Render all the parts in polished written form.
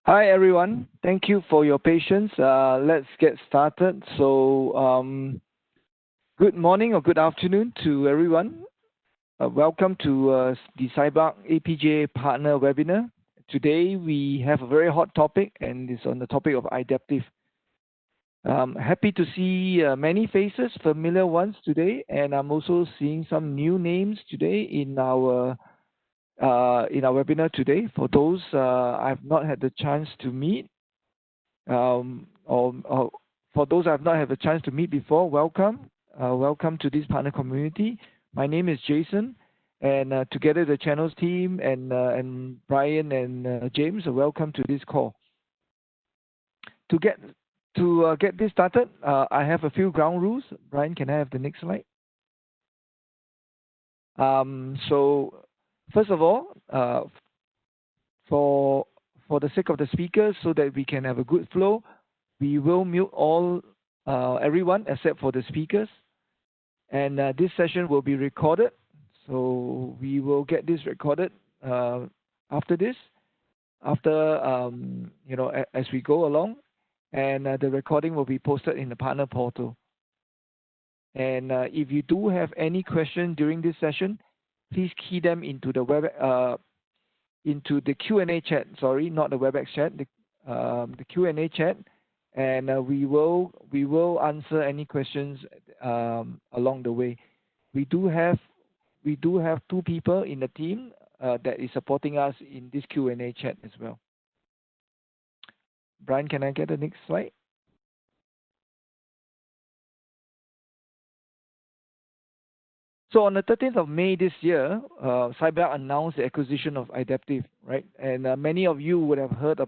Hi everyone, thank you for your patience. Let's get started. Good morning or good afternoon to everyone. Welcome to the Cyberark APJ Partner Webinar. Today we have a very hot topic, and it's on the topic of Idaptive. Happy to see many faces, familiar ones today, and I'm also seeing some new names today in our webinar today. For those I've not had the chance to meet, or for those I've not had the chance to meet before, welcome. Welcome to this partner community. My name is Jason, and together the channels team and Brian and James, welcome to this call. To get this started, I have a few ground rules. Brian, can I have the next slide? So first of all, for the sake of the speakers, so that we can have a good flow, we will mute everyone except for the speakers. And this session will be recorded, so we will get this recorded after this, as we go along, and the recording will be posted in the partner portal. And if you do have any question during this session, please key them into the into the Q&A chat. Sorry, not the WebEx chat. The Q&A chat, and we will answer any questions along the way. We do have 2 people in the team that is supporting us in this Q&A chat as well. Brian, can I get the next slide? So on the 13th of May this year, Cyberark announced the acquisition of Idaptive, right? And many of you would have heard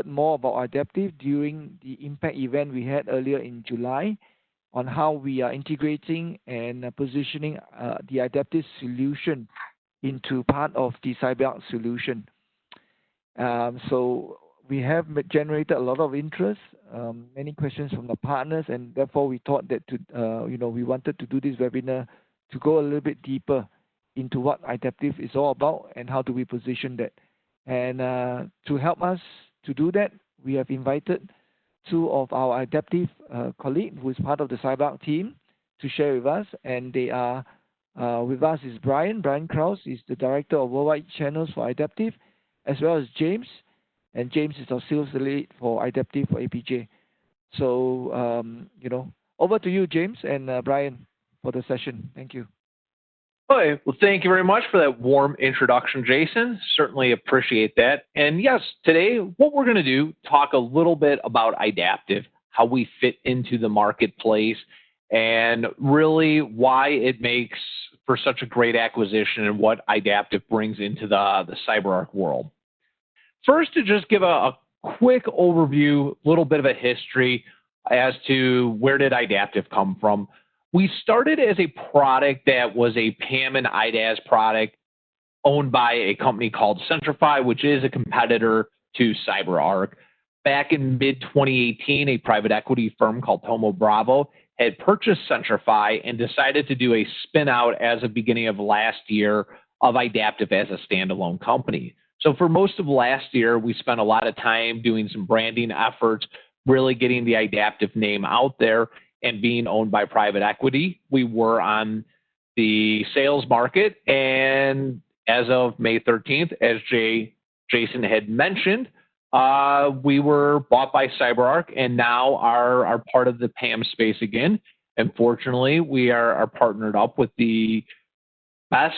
more about Idaptive during the Impact event we had earlier in July, on how we are integrating and positioning the Idaptive solution into part of the Cyberark solution. So we have generated a lot of interest, many questions from the partners, and therefore we thought that we wanted to do this webinar to go a little bit deeper into what Idaptive is all about and how do we position that. And to help us to do that, we have invited 2 of our Idaptive colleagues who is part of the Cyberark team to share with us. And they are with us is Brian Krause is the Director of Worldwide Channels for Idaptive, as well as James. And James is our sales lead for Idaptive for APJ. So, over to you, James and Brian, for the session. Thank you. Well, thank you very much for that warm introduction, Jason. Certainly appreciate that. And yes, today what we're going to do, talk a little bit about Idaptive, how we fit into the marketplace, and really why it makes for such a great acquisition and what Idaptive brings into the Cyberark world. First, to just give a quick overview, a little bit of a history as to where did Idaptive come from. We started as a product that was a PAM and IDaaS product owned by a company called Centrify, which is a competitor to CyberArk. Back in mid-2018, a private equity firm called Tomo Bravo had purchased Centrify and decided to do a spin-out as of beginning of last year of Idaptive as a standalone company. So for most of last year, we spent a lot of time doing some branding efforts, really getting the Idaptive name out there. And being owned by private equity, we were on the sales market. And as of May 13th, as Jason had mentioned, we were bought by CyberArk and now are part of the PAM space again. And fortunately, we are partnered up with the best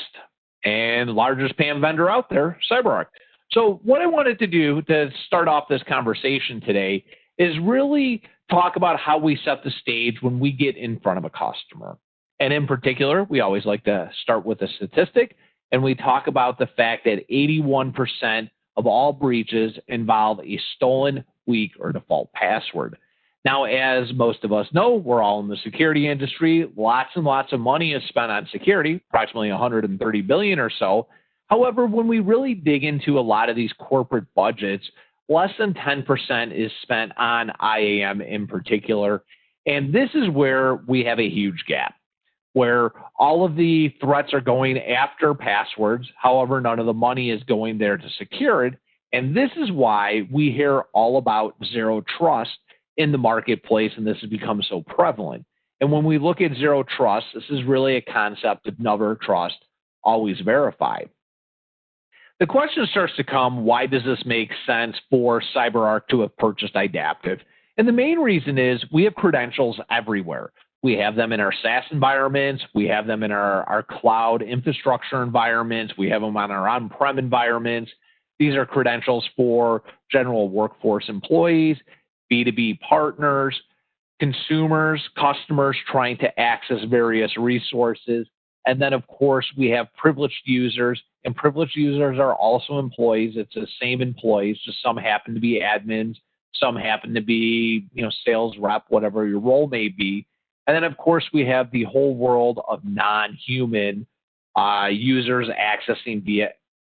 and largest PAM vendor out there, CyberArk. So what I wanted to do to start off this conversation today is really talk about how we set the stage when we get in front of a customer. And in particular, we always like to start with a statistic, and we talk about the fact that 81% of all breaches involve a stolen, weak, or default password. Now, as most of us know, we're all in the security industry. Lots and lots of money is spent on security, approximately $130 billion or so. However, when we really dig into a lot of these corporate budgets, less than 10% is spent on IAM in particular. And this is where we have a huge gap, where all of the threats are going after passwords. However, none of the money is going there to secure it. And this is why we hear all about zero trust in the marketplace, and this has become so prevalent. And when we look at zero trust, this is really a concept of never trust, always verify. The question starts to come, why does this make sense for Cyberark to have purchased Idaptive? And the main reason is we have credentials everywhere. We have them in our SaaS environments. We have them in our cloud infrastructure environments. We have them on our on-prem environments. These are credentials for general workforce employees, B2B partners, consumers, customers trying to access various resources. And then, of course, we have privileged users, and privileged users are also employees. It's the same employees, just some happen to be admins, some happen to be, sales rep, whatever your role may be. And then, of course, we have the whole world of non-human users accessing via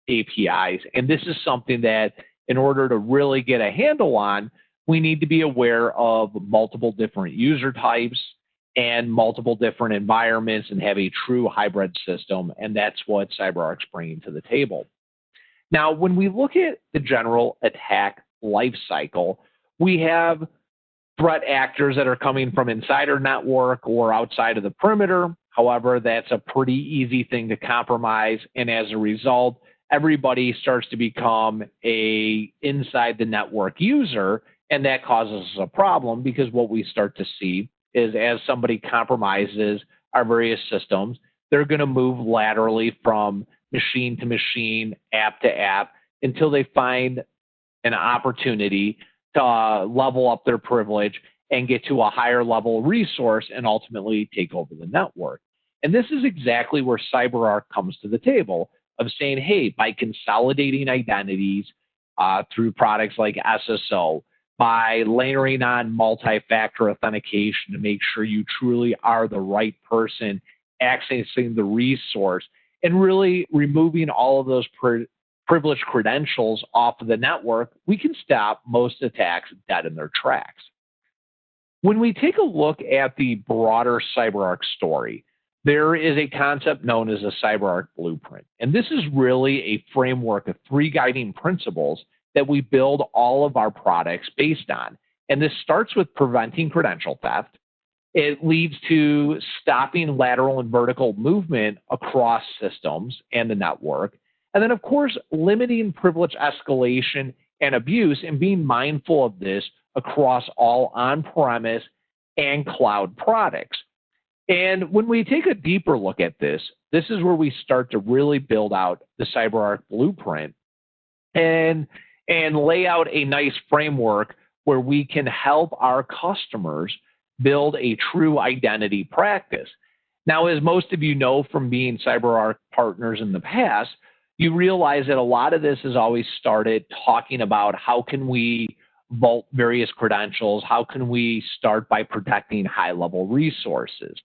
APIs. And this is something that, in order to really get a handle on, we need to be aware of multiple different user types and multiple different environments and have a true hybrid system. And that's what Cyberark's bringing to the table. Now, when we look at the general attack lifecycle, we have threat actors that are coming from inside our network or outside of the perimeter. However, that's a pretty easy thing to compromise. And as a result, everybody starts to become a inside the network user. And that causes us a problem, because what we start to see is as somebody compromises our various systems, they're going to move laterally from machine to machine, app to app, until they find an opportunity to level up their privilege and get to a higher level resource and ultimately take over the network. And this is exactly where CyberArk comes to the table of saying, hey, by consolidating identities through products like SSO, by layering on multi-factor authentication to make sure you truly are the right person accessing the resource, and really removing all of those privileged credentials off of the network, we can stop most attacks dead in their tracks. When we take a look at the broader CyberArk story, there is a concept known as a CyberArk blueprint. And this is really a framework of 3 guiding principles that we build all of our products based on. And this starts with preventing credential theft. It leads to stopping lateral and vertical movement across systems and the network. And then, of course, limiting privilege escalation and abuse, and being mindful of this across all on-premise and cloud products. And when we take a deeper look at this, this is where we start to really build out the CyberArk blueprint and lay out a nice framework where we can help our customers build a true identity practice. Now, as most of you know from being CyberArk partners in the past, you realize that a lot of this has always started talking about how can we vault various credentials, how can we start by protecting high-level resources.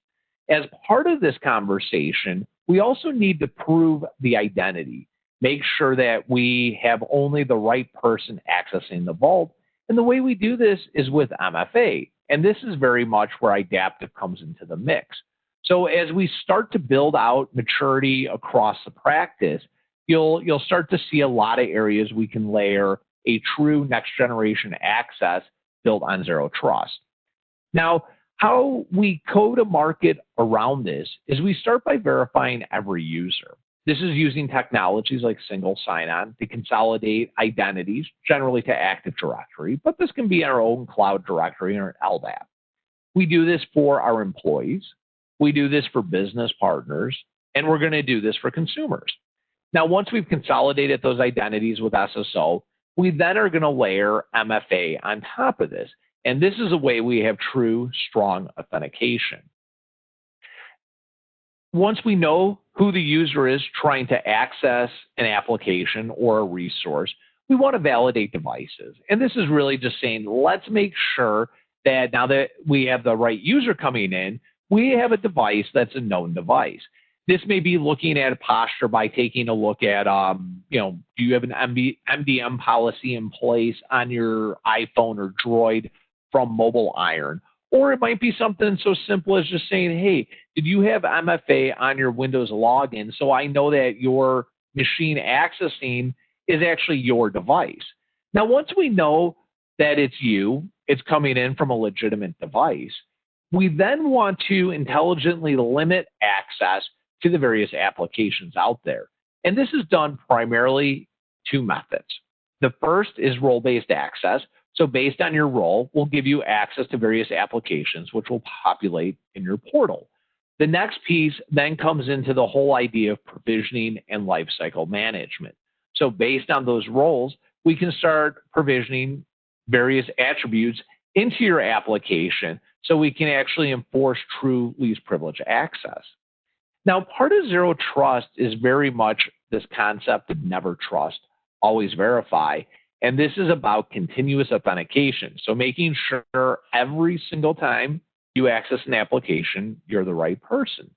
As part of this conversation, we also need to prove the identity, make sure that we have only the right person accessing the vault. And the way we do this is with MFA. And this is very much where Idaptive comes into the mix. So as we start to build out maturity across the practice, you'll start to see a lot of areas we can layer a true next generation access built on zero trust. Now, how we go to market around this is we start by verifying every user. This is using technologies like single sign-on to consolidate identities, generally to Active Directory, but this can be our own cloud directory or LDAP. We do this for our employees, we do this for business partners, and we're going to do this for consumers. Now, once we've consolidated those identities with SSO, we then are going to layer MFA on top of this. And this is a way we have true, strong authentication. Once we know who the user is trying to access an application or a resource, we want to validate devices. And this is really just saying, let's make sure that now that we have the right user coming in, we have a device that's a known device. This may be looking at a posture by taking a look at, do you have an MDM policy in place on your iPhone or Droid from Mobile Iron? Or it might be something so simple as just saying, hey, did you have MFA on your Windows login so I know that your machine accessing is actually your device. Now, once we know that it's you, it's coming in from a legitimate device, we then want to intelligently limit access to the various applications out there. And this is done primarily two methods. The first is role-based access. So based on your role, we'll give you access to various applications, which will populate in your portal. The next piece then comes into the whole idea of provisioning and lifecycle management. So based on those roles, we can start provisioning various attributes into your application so we can actually enforce true least privilege access. Now, part of Zero Trust is very much this concept of never trust, always verify. And this is about continuous authentication. So making sure every single time you access an application, you're the right person.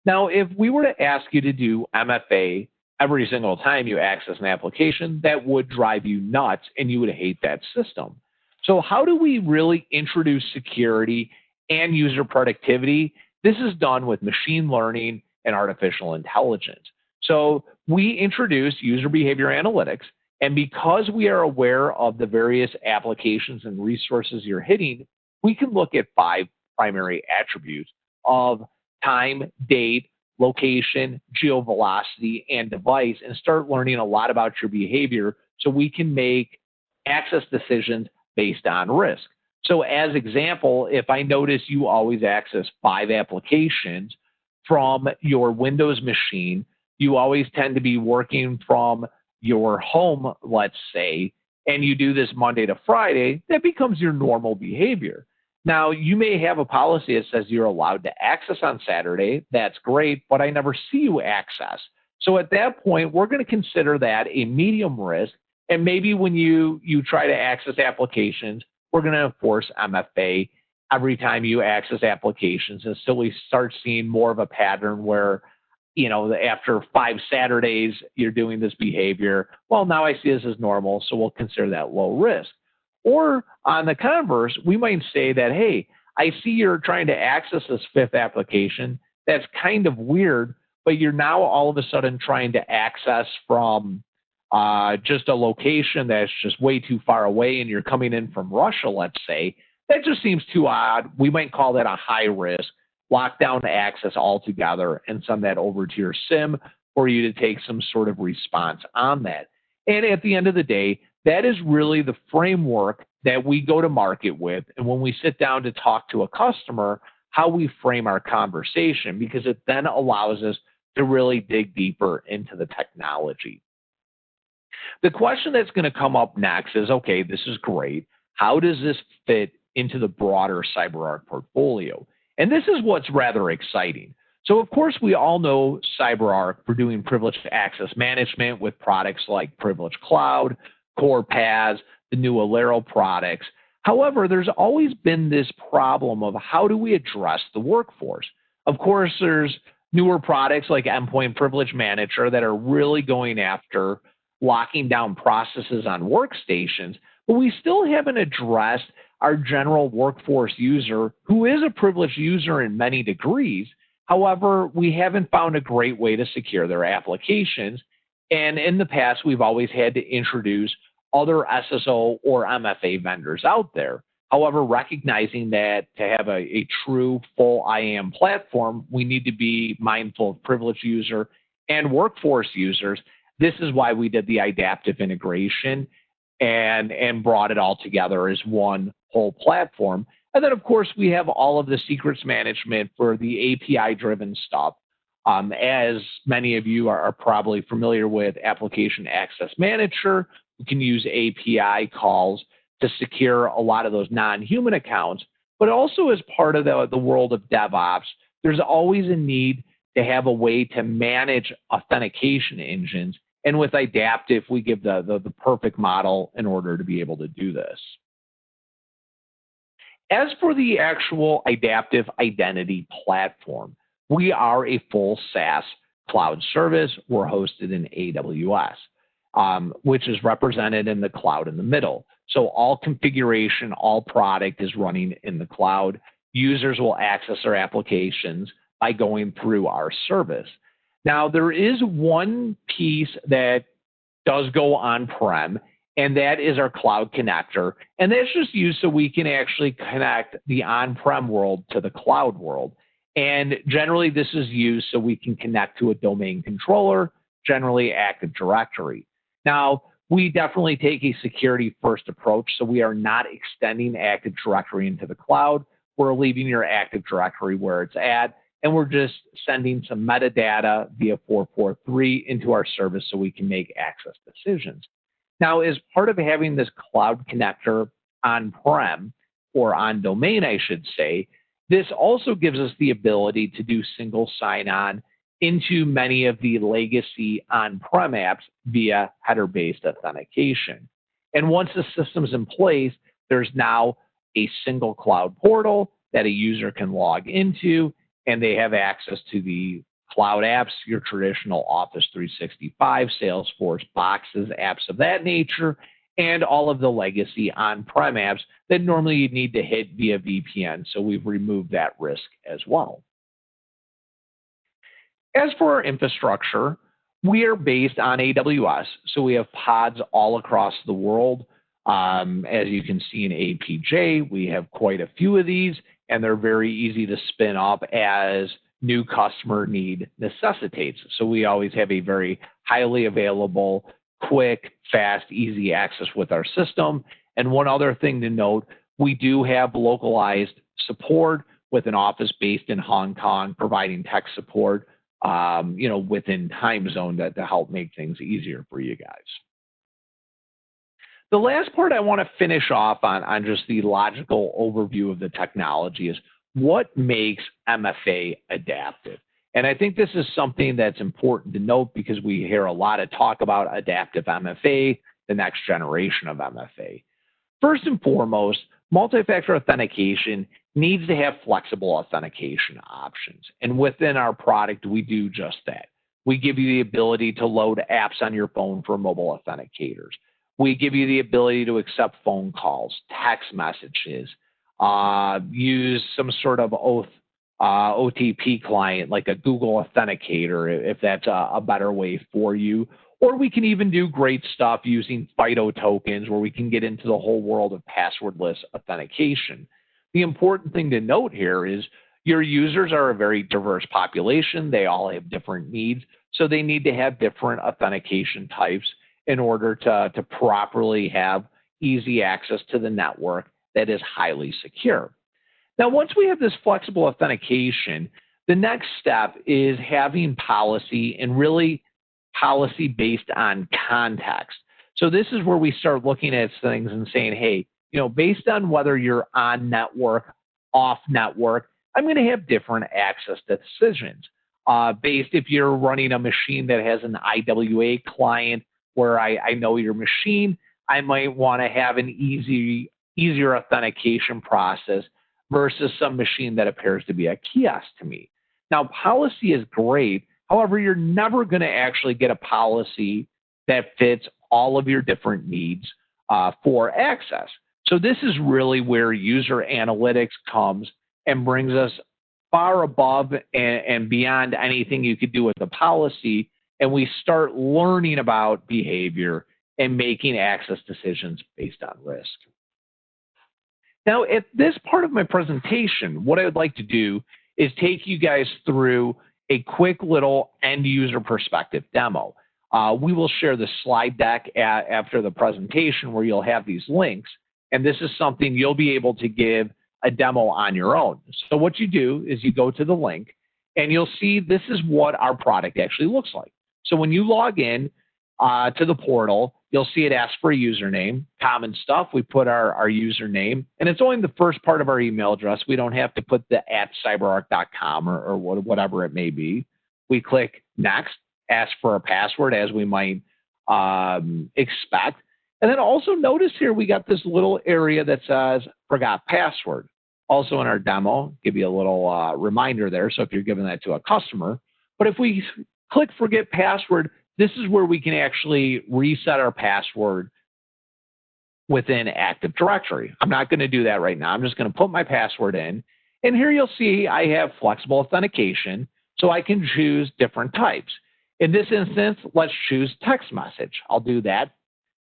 Now, if we were to ask you to do MFA every single time you access an application, that would drive you nuts and you would hate that system. So how do we really introduce security and user productivity? This is done with machine learning and artificial intelligence. So we introduce user behavior analytics, and because we are aware of the various applications and resources you're hitting, we can look at 5 primary attributes of time, date, location, geovelocity, and device, and start learning a lot about your behavior so we can make access decisions based on risk. So as example, if I notice you always access 5 applications from your Windows machine, you always tend to be working from your home, let's say, and you do this Monday to Friday, that becomes your normal behavior. Now, you may have a policy that says you're allowed to access on Saturday. That's great, but I never see you access. So at that point, we're going to consider that a medium risk. And maybe when you try to access applications, we're going to enforce MFA every time you access applications until we start seeing more of a pattern where, you know, after 5 Saturdays, you're doing this behavior. Well, now I see this as normal, so we'll consider that low risk. Or on the converse, we might say that, hey, I see you're trying to access this 5th application. That's kind of weird, but you're now all of a sudden trying to access from just a location that's just way too far away and you're coming in from Russia, let's say. That just seems too odd. We might call that a high risk, lock down access altogether and send that over to your SIM for you to take some sort of response on that. And at the end of the day, that is really the framework that we go to market with. And when we sit down to talk to a customer, how we frame our conversation, because it then allows us to really dig deeper into the technology. The question that's going to come up next is, okay, this is great. How does this fit into the broader Cyberark portfolio? And this is what's rather exciting. So, of course, we all know Cyberark for doing privileged access management with products like Privilege Cloud, Core PAS, the new Alero products. However, there's always been this problem of how do we address the workforce? Of course, there's newer products like Endpoint Privilege Manager that are really going after locking down processes on workstations, but we still haven't addressed our general workforce user who is a privileged user in many degrees. However, we haven't found a great way to secure their applications. And in the past, we've always had to introduce other SSO or MFA vendors out there. However, recognizing that to have a true full IAM platform, we need to be mindful of privileged user and workforce users. This is why we did the Idaptive integration and brought it all together as one whole platform. And then, of course, we have all of the secrets management for the API-driven stuff. As many of you are probably familiar with Application Access Manager, we can use API calls to secure a lot of those non-human accounts. But also as part of the world of DevOps, there's always a need to have a way to manage authentication engines. And with Idaptive, we give the perfect model in order to be able to do this. As for the actual Idaptive identity platform, we are a full SaaS cloud service. We're hosted in AWS, which is represented in the cloud in the middle. So all configuration, all product is running in the cloud. Users will access our applications by going through our service. Now, there is one piece that does go on-prem, and that is our cloud connector. And that's just used so we can actually connect the on-prem world to the cloud world. And generally, this is used so we can connect to a domain controller, generally Active Directory. Now, we definitely take a security-first approach, so we are not extending Active Directory into the cloud. We're leaving your Active Directory where it's at, and we're just sending some metadata via 443 into our service so we can make access decisions. Now, as part of having this cloud connector on-prem, or on domain, I should say, this also gives us the ability to do single sign-on into many of the legacy on-prem apps via header-based authentication. And once the system's in place, there's now a single cloud portal that a user can log into, and they have access to the cloud apps, your traditional Office 365, Salesforce, Boxes, apps of that nature, and all of the legacy on-prem apps that normally you'd need to hit via VPN. So we've removed that risk as well. As for our infrastructure, we are based on AWS. So we have pods all across the world. As you can see in APJ, we have quite a few of these, and they're very easy to spin up as new customer need necessitates. So we always have a very highly available, quick, fast, easy access with our system. And one other thing to note, we do have localized support with an office based in Hong Kong, providing tech support, within time zone to help make things easier for you guys. The last part I want to finish off on just the logical overview of the technology is what makes MFA adaptive. And I think this is something that's important to note because we hear a lot of talk about adaptive MFA, the next generation of MFA. First and foremost, multi-factor authentication needs to have flexible authentication options. And within our product, we do just that. We give you the ability to load apps on your phone for mobile authenticators. We give you the ability to accept phone calls, text messages, use some sort of OTP client like a Google Authenticator if that's a better way for you. Or we can even do great stuff using FIDO tokens where we can get into the whole world of passwordless authentication. The important thing to note here is your users are a very diverse population. They all have different needs, so they need to have different authentication types in order to properly have easy access to the network that is highly secure. Now, once we have this flexible authentication, the next step is having policy and really policy based on context. So this is where we start looking at things and saying, hey, based on whether you're on network, off network, I'm going to have different access decisions. Based if you're running a machine that has an IWA client where I know your machine, I might want to have an easier authentication process versus some machine that appears to be a kiosk to me. Now, policy is great. However, you're never going to actually get a policy that fits all of your different needs for access. So this is really where user analytics comes and brings us far above and beyond anything you could do with the policy, and we start learning about behavior and making access decisions based on risk. Now, at this part of my presentation, what I would like to do is take you guys through a quick little end user perspective demo. We will share the slide deck after the presentation where you'll have these links, and this is something you'll be able to give a demo on your own. So what you do is you go to the link, and you'll see this is what our product actually looks like. So when you log in to the portal, you'll see it asks for a username, common stuff. We put our username, and it's only the first part of our email address. We don't have to put the @cyberark.com or whatever it may be. We click next, ask for a password as we might expect. And then also notice here we got this little area that says forgot password. Also in our demo, give you a little reminder there. So if you're giving that to a customer, but if we click forget password, this is where we can actually reset our password within Active Directory. I'm not going to do that right now. I'm just going to put my password in. And here you'll see I have flexible authentication, so I can choose different types. In this instance, let's choose text message. I'll do that.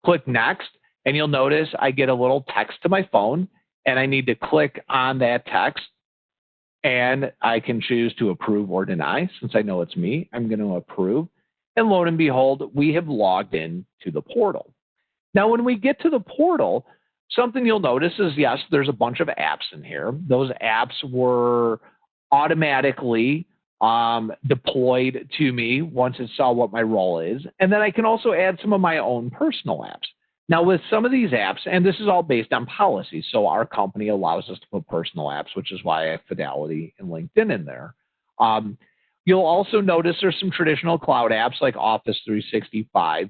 Click next, and you'll notice I get a little text to my phone, and I need to click on that text, and I can choose to approve or deny. Since I know it's me, I'm going to approve. And lo and behold, we have logged in to the portal. Now, when we get to the portal, something you'll notice is, yes, there's a bunch of apps in here. Those apps were automatically deployed to me once it saw what my role is. And then I can also add some of my own personal apps. Now, with some of these apps, and this is all based on policy, so our company allows us to put personal apps, which is why I have Fidelity and LinkedIn in there. You'll also notice there's some traditional cloud apps like Office 365,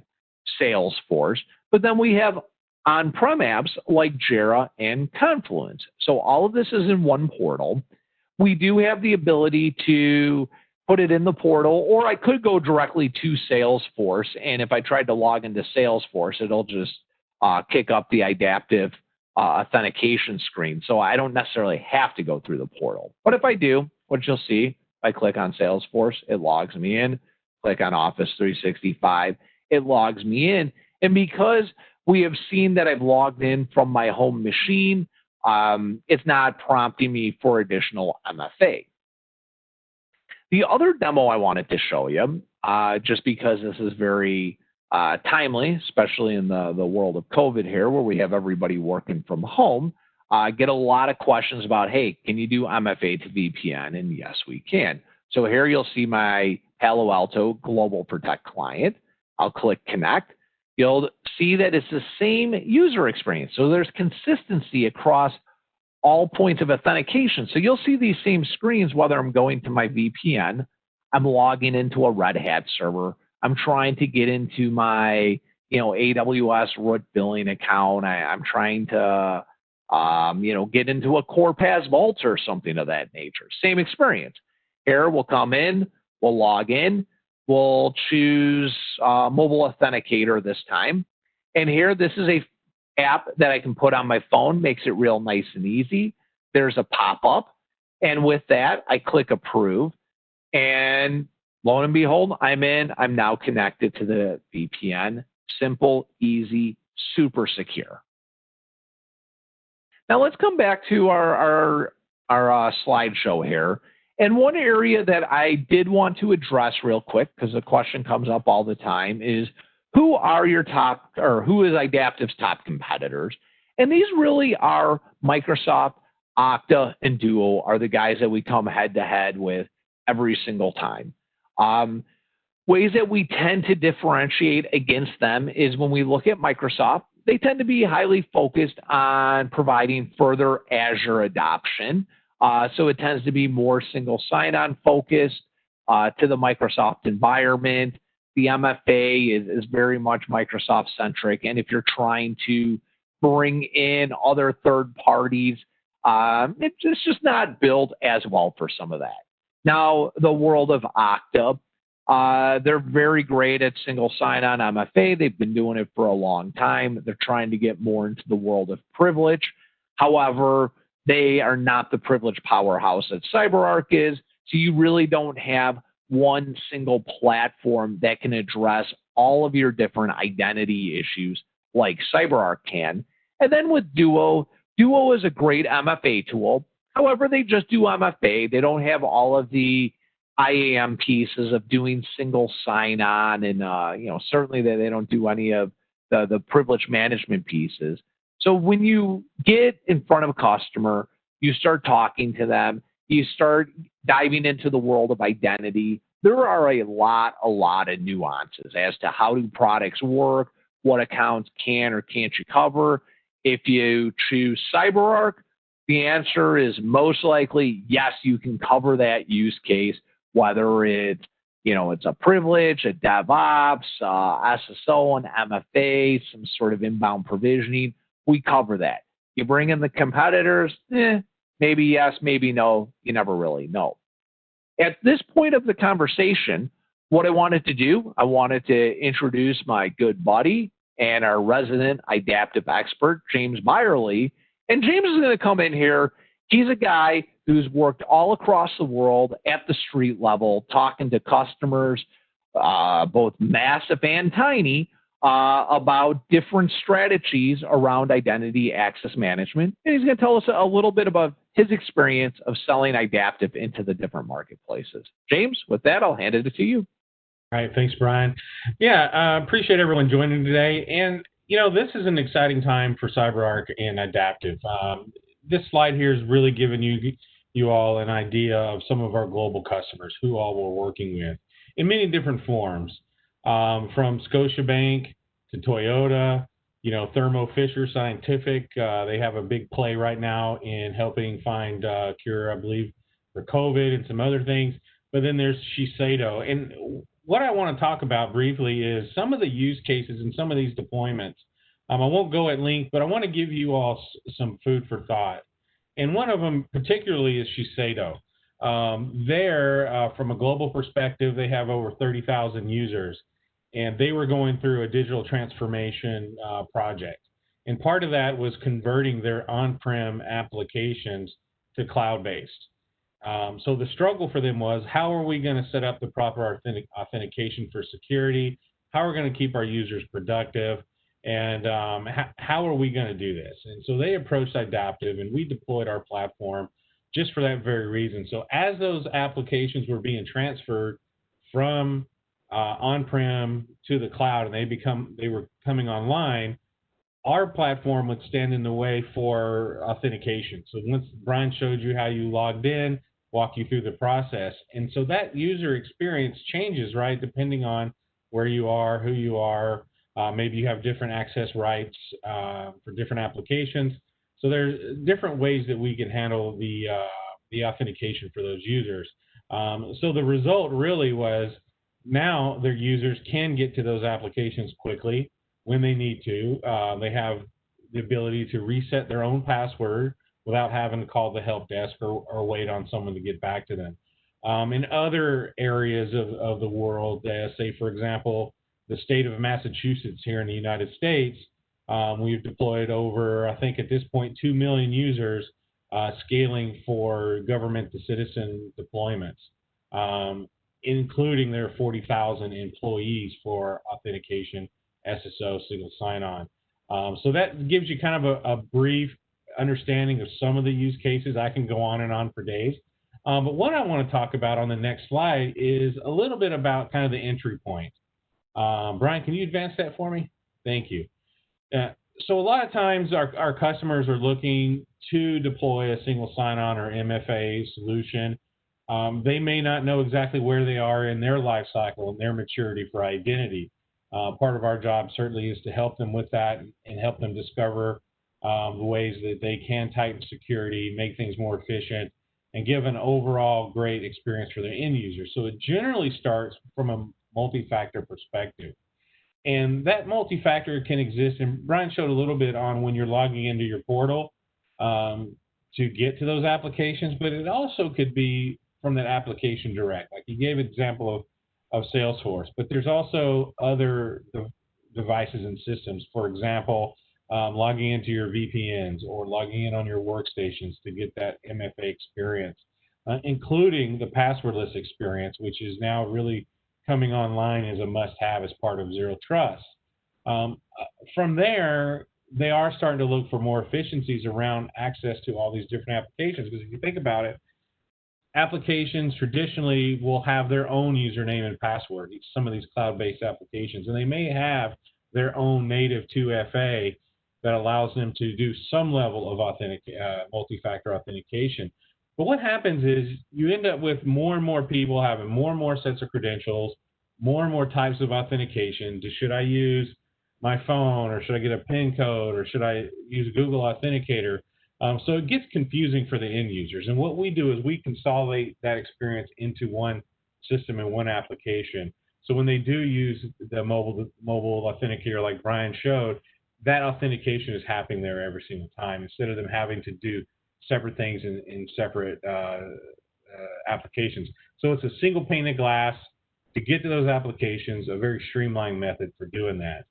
Salesforce, but then we have on-prem apps like Jira and Confluence. So all of this is in one portal. We do have the ability to put it in the portal, or I could go directly to Salesforce, and if I tried to log into Salesforce, it'll just kick up the Idaptive authentication screen. So I don't necessarily have to go through the portal. But if I do, what you'll see, if I click on Salesforce, it logs me in. Click on Office 365, it logs me in. And because we have seen that I've logged in from my home machine, it's not prompting me for additional MFA. The other demo I wanted to show you, just because this is very timely, especially in the world of COVID here, where we have everybody working from home, get a lot of questions about, hey, can you do MFA to VPN? And yes, we can. So here you'll see my Palo Alto Global Protect client. I'll click Connect. You'll see that it's the same user experience. So there's consistency across all points of authentication. So you'll see these same screens, whether I'm going to my VPN, I'm logging into a Red Hat server, I'm trying to get into my AWS root billing account, I'm trying to get into a CorePass Vault or something of that nature. Same experience. Here we'll come in, we'll log in, we'll choose Mobile Authenticator this time. And here, this is a app that I can put on my phone, makes it real nice and easy. There's a pop-up. And with that, I click Approve. And lo and behold, I'm in. I'm now connected to the VPN. Simple, easy, super secure. Now let's come back to our slideshow here. And one area that I did want to address real quick, because the question comes up all the time, is who are your top, or who is Idaptive's top competitors? And these really are Microsoft, Okta, and Duo are the guys that we come head to head with every single time. Ways that we tend to differentiate against them is when we look at Microsoft, they tend to be highly focused on providing further Azure adoption. So it tends to be more single sign-on focused to the Microsoft environment. The MFA is very much Microsoft-centric. And if you're trying to bring in other third parties, it's just not built as well for some of that. Now, the world of Okta, they're very great at single sign-on MFA. They've been doing it for a long time. They're trying to get more into the world of privilege. However, they are not the privilege powerhouse that Cyberark is, so you really don't have one single platform that can address all of your different identity issues like Cyberark can. And then with Duo, Duo is a great MFA tool. However, they just do MFA. They don't have all of the IAM pieces of doing single sign-on, and certainly they don't do any of the privilege management pieces. So when you get in front of a customer, you start talking to them, you start diving into the world of identity, there are a lot of nuances as to how do products work, what accounts can or can't you cover. If you choose CyberArk, the answer is most likely yes, you can cover that use case, whether it's a privilege, a DevOps, SSO, an MFA, some sort of inbound provisioning. We cover that. You bring in the competitors, maybe yes, maybe no. You never really know. At this point of the conversation, what I wanted to do, I wanted to introduce my good buddy and our resident Idaptive expert, James Byerly. And James is going to come in here. He's a guy who's worked all across the world at the street level, talking to customers both massive and tiny, about different strategies around identity access management. And he's going to tell us a little bit about his experience of selling Idaptive into the different marketplaces. James, with that, I'll hand it to you. All right. Thanks, Brian. Yeah, I appreciate everyone joining today. And, this is an exciting time for Cyberark and Idaptive. This slide here is really giving you all an idea of some of our global customers, who all we're working with in many different forms, from Scotiabank to Toyota, Thermo Fisher Scientific. They have a big play right now in helping find a cure, I believe, for COVID and some other things. But then there's Shiseido. And what I want to talk about briefly is some of the use cases and some of these deployments. I won't go at length, but I want to give you all some food for thought. And one of them particularly is Shiseido. From a global perspective, they have over 30,000 users, and they were going through a digital transformation project. And part of that was converting their on-prem applications to cloud-based. So the struggle for them was, how are we going to set up the proper authentication for security? How are we going to keep our users productive? And how are we going to do this? And so they approached Idaptive, and we deployed our platform just for that very reason. So as those applications were being transferred from on-prem to the cloud, and they were coming online, our platform would stand in the way for authentication. So once Brian showed you how you logged in, walk you through the process. And so that user experience changes, right, depending on where you are, who you are. Maybe you have different access rights for different applications. So there's different ways that we can handle the authentication for those users. So the result really was, now their users can get to those applications quickly when they need to. They have the ability to reset their own password without having to call the help desk or wait on someone to get back to them. In other areas of the world, say, for example, the state of Massachusetts here in the United States, we've deployed over, I think at this point, 2 million users scaling for government-to-citizen deployments, including their 40,000 employees for authentication, SSO, single sign-on. So that gives you kind of a brief understanding of some of the use cases. I can go on and on for days. But what I want to talk about on the next slide is a little bit about kind of the entry point. Brian, can you advance that for me? Thank you. So a lot of times our customers are looking to deploy a single sign-on or MFA solution. They may not know exactly where they are in their life cycle and their maturity for identity. Part of our job certainly is to help them with that and help them discover the ways that they can tighten security, make things more efficient, and give an overall great experience for their end users. So it generally starts from a multi-factor perspective. And that multi-factor can exist, and Brian showed a little bit on when you're logging into your portal to get to those applications, but it also could be from that application direct. Like you gave an example of Salesforce, but there's also other devices and systems. For example, logging into your VPNs or logging in on your workstations to get that MFA experience, including the passwordless experience, which is now really coming online as a must-have as part of Zero Trust. From there, they are starting to look for more efficiencies around access to all these different applications. Because if you think about it, applications traditionally will have their own username and password, some of these cloud-based applications, and they may have their own native 2FA that allows them to do some level of multi-factor authentication. But what happens is you end up with more and more people having more and more sets of credentials, more and more types of authentication. Should I use my phone, or should I get a PIN code, or should I use Google Authenticator? So it gets confusing for the end users. And what we do is we consolidate that experience into one system and one application. So when they do use the mobile authenticator like Brian showed, that authentication is happening there every single time, instead of them having to do separate things in separate applications. So it's a single pane of glass to get to those applications, a very streamlined method for doing that.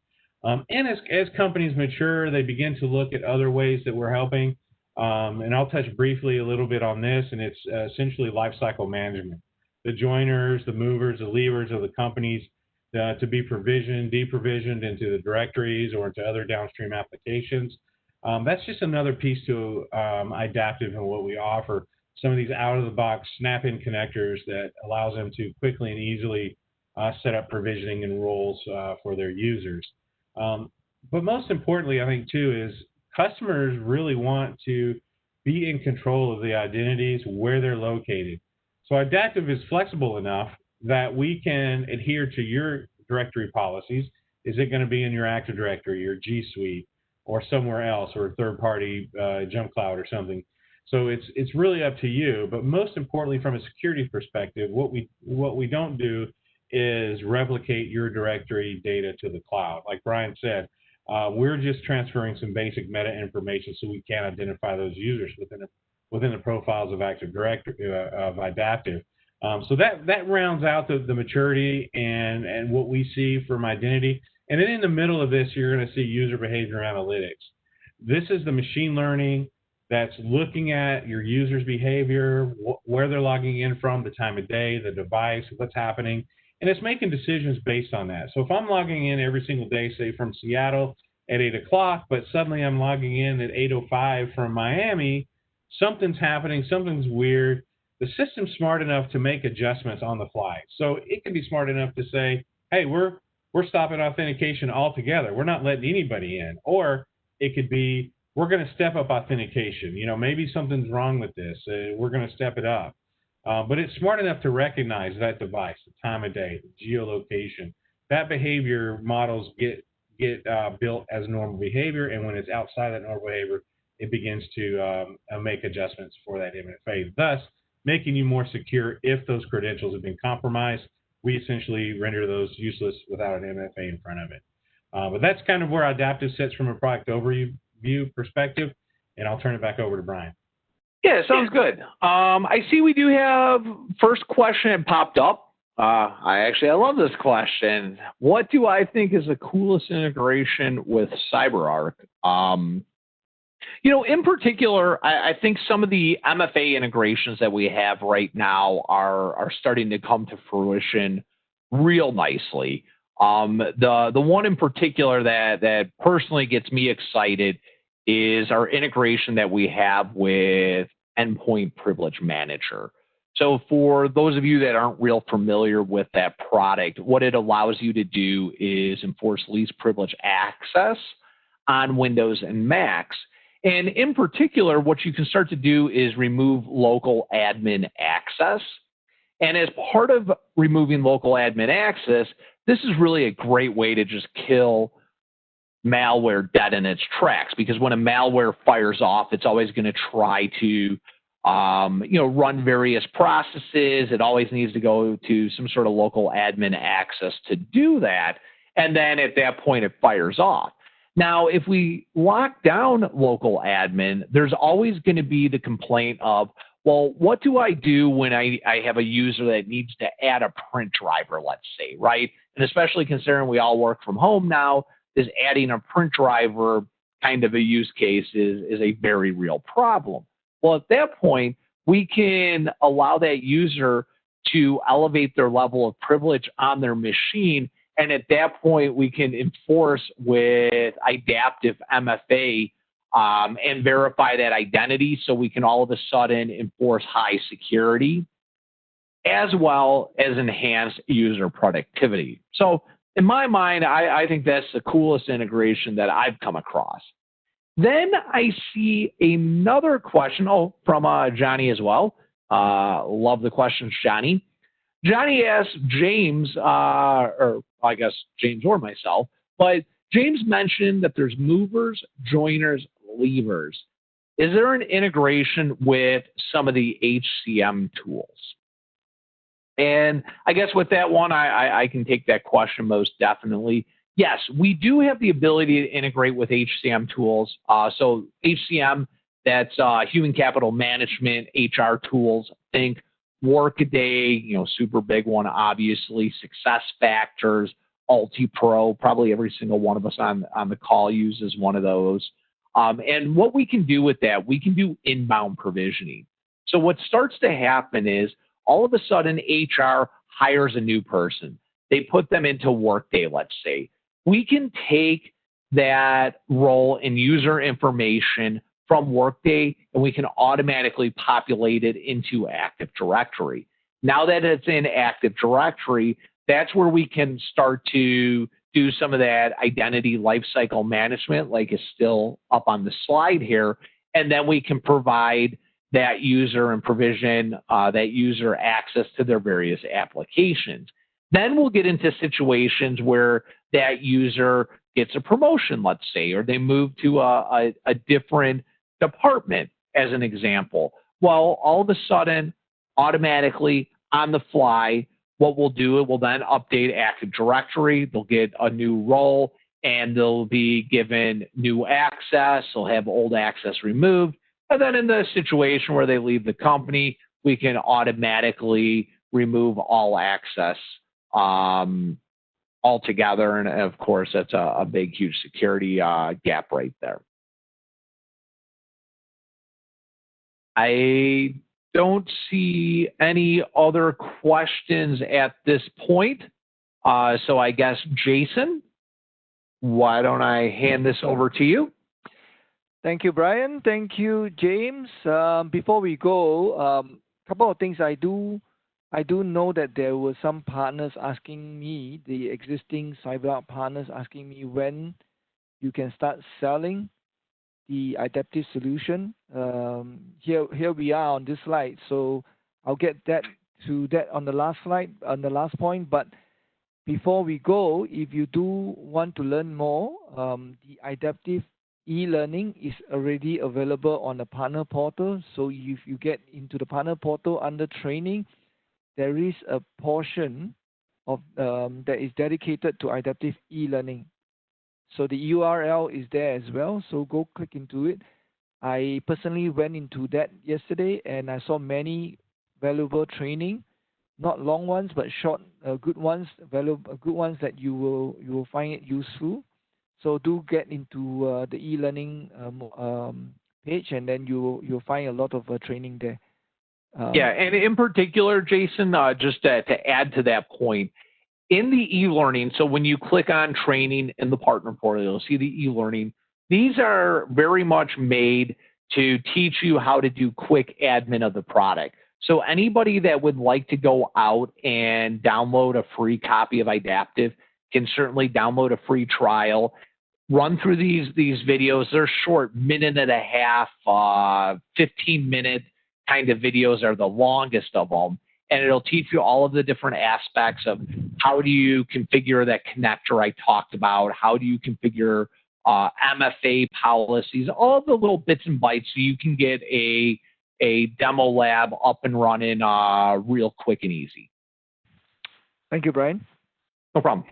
And as companies mature, they begin to look at other ways that we're helping. And I'll touch briefly a little bit on this, and it's essentially lifecycle management. the joiners, the movers, the leavers of the companies to be provisioned, deprovisioned into the directories or into other downstream applications. That's just another piece to Idaptive and what we offer. Some of these out-of-the-box snap-in connectors that allows them to quickly and easily set up provisioning and roles for their users. But most importantly, I think, too, is customers really want to be in control of the identities, where they're located. So Idaptive is flexible enough that we can adhere to your directory policies. Is it going to be in your Active Directory, your G Suite, or somewhere else, or a third-party jump cloud or something? So it's really up to you. But most importantly, from a security perspective, what we don't do is replicate your directory data to the cloud. Like Brian said, we're just transferring some basic meta information so we can identify those users within the profiles of Active Directory of Idaptive. So that rounds out the maturity and what we see from identity. And then in the middle of this, you're going to see user behavior analytics. This is the machine learning that's looking at your user's behavior, where they're logging in from, the time of day, the device, what's happening, and it's making decisions based on that. So if I'm logging in every single day, say from Seattle at 8 o'clock, but suddenly I'm logging in at 8:05 from Miami, something's happening, something's weird. The system's smart enough to make adjustments on the fly. So it can be smart enough to say, hey, we're stopping authentication altogether. We're not letting anybody in. Or it could be, we're going to step up authentication. Maybe something's wrong with this. We're going to step it up. But it's smart enough to recognize that device, the time of day, the geolocation. That behavior models get built as normal behavior, and when it's outside that normal behavior, it begins to make adjustments for that MFA, thus making you more secure. If those credentials have been compromised, we essentially render those useless without an MFA in front of it. But that's kind of where Idaptive sits from a product overview perspective, and I'll turn it back over to Brian. Yeah, sounds good. I see we do have first question that popped up. I love this question. What do I think is the coolest integration with Cyberark? In particular, I think some of the MFA integrations that we have right now are starting to come to fruition real nicely. The one in particular that personally gets me excited is our integration that we have with Endpoint Privilege Manager. So for those of you that aren't real familiar with that product, what it allows you to do is enforce least privilege access on Windows and Macs. And in particular, what you can start to do is remove local admin access. And as part of removing local admin access, this is really a great way to just kill malware dead in its tracks, because when a malware fires off, it's always going to try to run various processes. It always needs to go to some sort of local admin access to do that. And then at that point, it fires off. Now, if we lock down local admin, there's always going to be the complaint of, well, what do I do when I have a user that needs to add a print driver, let's say, right? And especially considering we all work from home now, is adding a print driver kind of a use case is a very real problem. Well, at that point, we can allow that user to elevate their level of privilege on their machine. And at that point, we can enforce with Idaptive MFA and verify that identity, so we can all of a sudden enforce high security as well as enhance user productivity. So in my mind, I think that's the coolest integration that I've come across. Then I see another question, from Johnny as well. Love the questions, Johnny. Johnny asked James, or I guess James or myself, but James mentioned that there's movers, joiners, leavers. Is there an integration with some of the HCM tools? And I guess with that one, I can take that question most definitely. Yes, we do have the ability to integrate with HCM tools. So HCM, that's human capital management, HR tools. Think Workday, super big one, obviously. SuccessFactors, UltiPro, probably every single one of us on the call uses one of those. And what we can do with that, we can do inbound provisioning. So what starts to happen is all of a sudden HR hires a new person. They put them into Workday, let's say. We can take that role and user information from Workday, and we can automatically populate it into Active Directory. Now that it's in Active Directory, that's where we can start to do some of that identity lifecycle management, like is still up on the slide here, and then we can provide that user and provision that user access to their various applications. Then we'll get into situations where that user gets a promotion, let's say, or they move to a different department, as an example. Well, all of a sudden, automatically, on the fly, what we'll do, it will then update Active Directory. They'll get a new role, and they'll be given new access. They'll have old access removed. And then in the situation where they leave the company, we can automatically remove all access altogether. And of course, that's a big, huge security gap right there. I don't see any other questions at this point. So I guess, Jason, why don't I hand this over to you? Thank you, Brian. Thank you, James. Before we go, a couple of things. I do know that there were some partners asking me, the existing Cyberark partners asking me when you can start selling the Idaptive solution. Here we are on this slide. So I'll get to that on the last slide, on the last point. But before we go, if you do want to learn more, the Idaptive e-learning is already available on the partner portal. So if you get into the partner portal under training, there is a portion of that is dedicated to Idaptive e-learning. So the URL is there as well. So go click into it. I personally went into that yesterday, and I saw many valuable training, not long ones, but short, good ones, valuable, good ones that you will find it useful. So do get into the e-learning page, and then you'll find a lot of training there. Yeah, and in particular, Jason, just to add to that point, in the e-learning, so when you click on training in the partner portal, you'll see the e-learning. These are very much made to teach you how to do quick admin of the product. So anybody that would like to go out and download a free copy of Idaptive can certainly download a free trial, run through these videos. They're short, minute and a half, 15-minute kind of videos are the longest of them. And it'll teach you all of the different aspects of how do you configure that connector I talked about, how do you configure MFA policies, all the little bits and bytes so you can get a demo lab up and running real quick and easy. Thank you, Brian. No problem.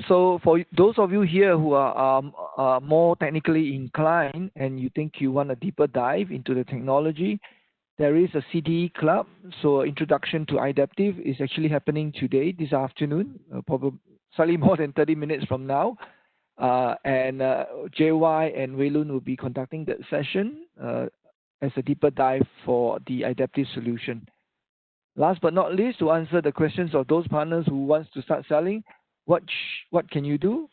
So for those of you here who are more technically inclined and you think you want a deeper dive into the technology, there is a CDE club. So Introduction to Idaptive is actually happening today, this afternoon, probably slightly more than 30 minutes from now. And JY and Waylun will be conducting that session as a deeper dive for the Idaptive solution. Last but not least, to answer the questions of those partners who wants to start selling, what can you do?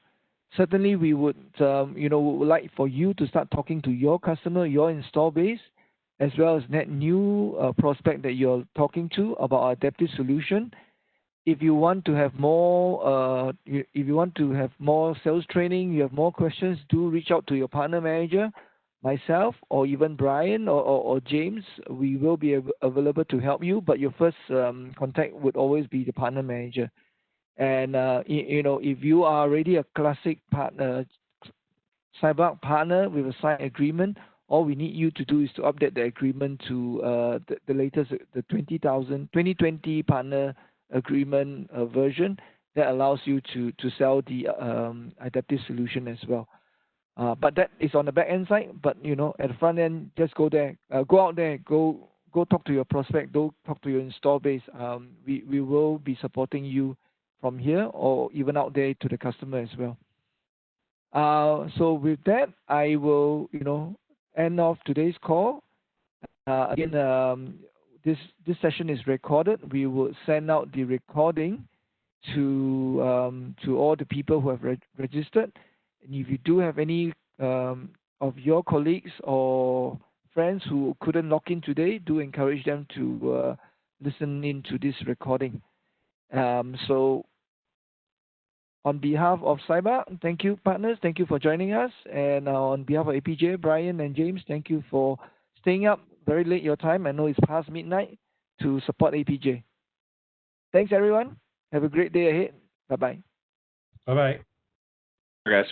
Certainly, we would would like for you to start talking to your customer, your install base, as well as net new prospect that you're talking to about our Adaptive solution. If you want to have more, sales training, you have more questions, do reach out to your partner manager, myself, or even Brian or James. We will be available to help you, but your first contact would always be the partner manager. And if you are already a classic partner, Cyberark partner with a signed agreement, all we need you to do is to update the agreement to the latest, the 2020 partner agreement version that allows you to sell the Adaptive solution as well. But that is on the back end side. But at the front end, just go there, go out there, go talk to your prospect, go talk to your install base. We will be supporting you from here or even out there to the customer as well. So with that, I will end off today's call. Again, this session is recorded. We will send out the recording to all the people who have registered. And if you do have any of your colleagues or friends who couldn't log in today, do encourage them to listen in to this recording. So on behalf of Cyberark, thank you, partners. Thank you for joining us. And on behalf of APJ, Brian and James, thank you for staying up very late your time. I know it's past midnight to support APJ. Thanks, everyone. Have a great day ahead. Bye-bye. Bye-bye. Guys.